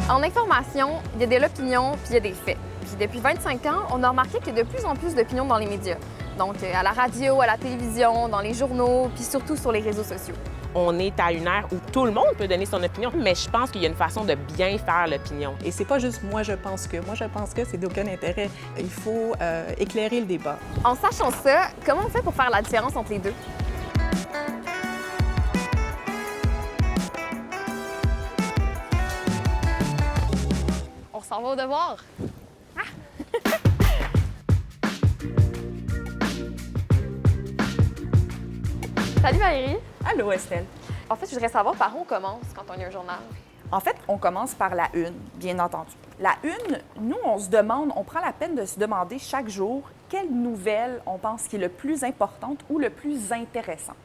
En information, il y a de l'opinion puis il y a des faits. Puis depuis 25 ans, on a remarqué qu'il y a de plus en plus d'opinions dans les médias. Donc à la radio, à la télévision, dans les journaux, puis surtout sur les réseaux sociaux. On est à une ère où tout le monde peut donner son opinion, mais je pense qu'il y a une façon de bien faire l'opinion. Et c'est pas juste moi je pense que. Moi je pense que c'est d'aucun intérêt. Il faut éclairer le débat. En sachant ça, comment on fait pour faire la différence entre les deux? On s'en va au devoir. Salut Valérie! Allô Estelle. En fait, je voudrais savoir par où on commence quand on lit un journal. En fait, on commence par la une, bien entendu. La une, nous, on prend la peine de se demander chaque jour quelle nouvelle on pense qui est le plus importante ou le plus intéressante.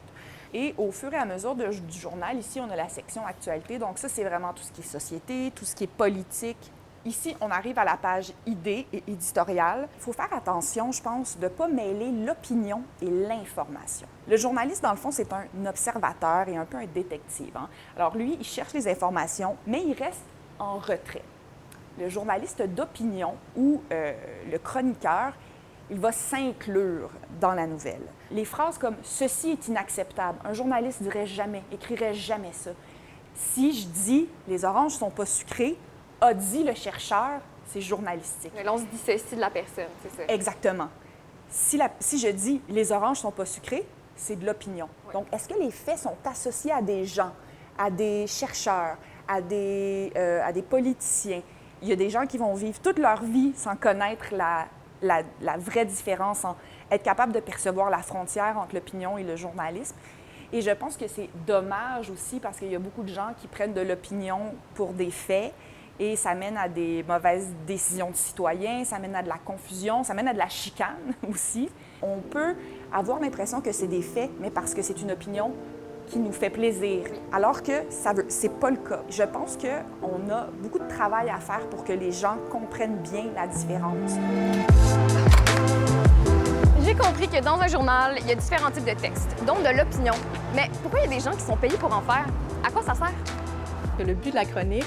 Et au fur et à mesure du journal, ici, on a la section actualité. Donc ça, c'est vraiment tout ce qui est société, tout ce qui est politique. Ici, on arrive à la page idées et éditorial. Il faut faire attention, je pense, de ne pas mêler l'opinion et l'information. Le journaliste, dans le fond, c'est un observateur et un peu un détective. Alors lui, il cherche les informations, mais il reste en retrait. Le journaliste d'opinion ou le chroniqueur, il va s'inclure dans la nouvelle. Les phrases comme « ceci est inacceptable », un journaliste dirait jamais, écrirait jamais ça. Si je dis « les oranges sont pas sucrées », a dit le chercheur, c'est journalistique. Mais là, on se dissocie de la personne, c'est ça? Exactement. Si je dis « les oranges sont pas sucrées », c'est de l'opinion. Ouais. Donc, est-ce que les faits sont associés à des gens, à des chercheurs, à des politiciens? Il y a des gens qui vont vivre toute leur vie sans connaître la vraie différence, être capable de percevoir la frontière entre l'opinion et le journalisme. Et je pense que c'est dommage aussi parce qu'il y a beaucoup de gens qui prennent de l'opinion pour des faits et ça mène à des mauvaises décisions de citoyens, ça mène à de la confusion, ça mène à de la chicane aussi. On peut avoir l'impression que c'est des faits, mais parce que c'est une opinion qui nous fait plaisir, alors que c'est pas le cas. Je pense qu'on a beaucoup de travail à faire pour que les gens comprennent bien la différence. J'ai compris que dans un journal, il y a différents types de textes, dont de l'opinion. Mais pourquoi il y a des gens qui sont payés pour en faire? À quoi ça sert? Le but de la chronique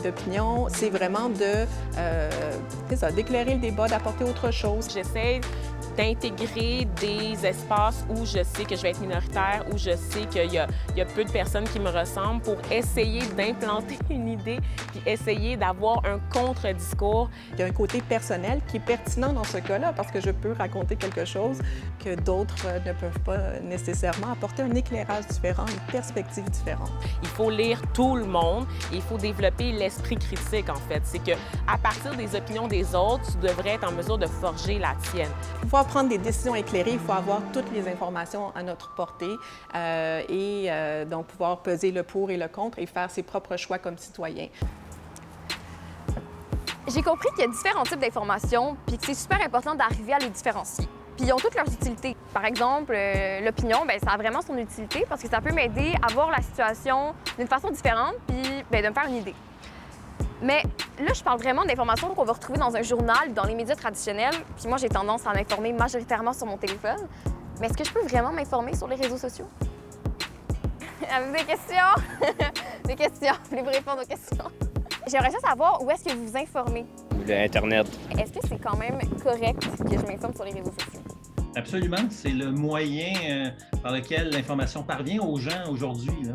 d'opinion, c'est vraiment d'éclairer le débat, d'apporter autre chose. J'essaie d'intégrer des espaces où je sais que je vais être minoritaire, où je sais qu'il y a peu de personnes qui me ressemblent pour essayer d'implanter une idée puis essayer d'avoir un contre-discours. Il y a un côté personnel qui est pertinent dans ce cas-là parce que je peux raconter quelque chose que d'autres ne peuvent pas nécessairement, apporter un éclairage différent, une perspective différente. Il faut lire tout le monde et il faut développer l'esprit critique, en fait. C'est qu'à partir des opinions des autres, tu devrais être en mesure de forger la tienne. Pour pouvoir prendre des décisions éclairées, il faut avoir toutes les informations à notre portée donc pouvoir peser le pour et le contre et faire ses propres choix comme citoyen. J'ai compris qu'il y a différents types d'informations puis que c'est super important d'arriver à les différencier. Puis ils ont toutes leurs utilités. Par exemple, l'opinion, ça a vraiment son utilité parce que ça peut m'aider à voir la situation d'une façon différente puis de me faire une idée. Mais là, je parle vraiment d'informations qu'on va retrouver dans un journal, dans les médias traditionnels. Puis moi, j'ai tendance à m'informer majoritairement sur mon téléphone. Mais est-ce que je peux vraiment m'informer sur les réseaux sociaux? Avez-vous des questions? Des questions. Voulez-vous répondre aux questions? J'aimerais juste savoir où est-ce que vous vous informez? Internet. Est-ce que c'est quand même correct que je m'informe sur les réseaux sociaux? Absolument. C'est le moyen par lequel l'information parvient aux gens aujourd'hui.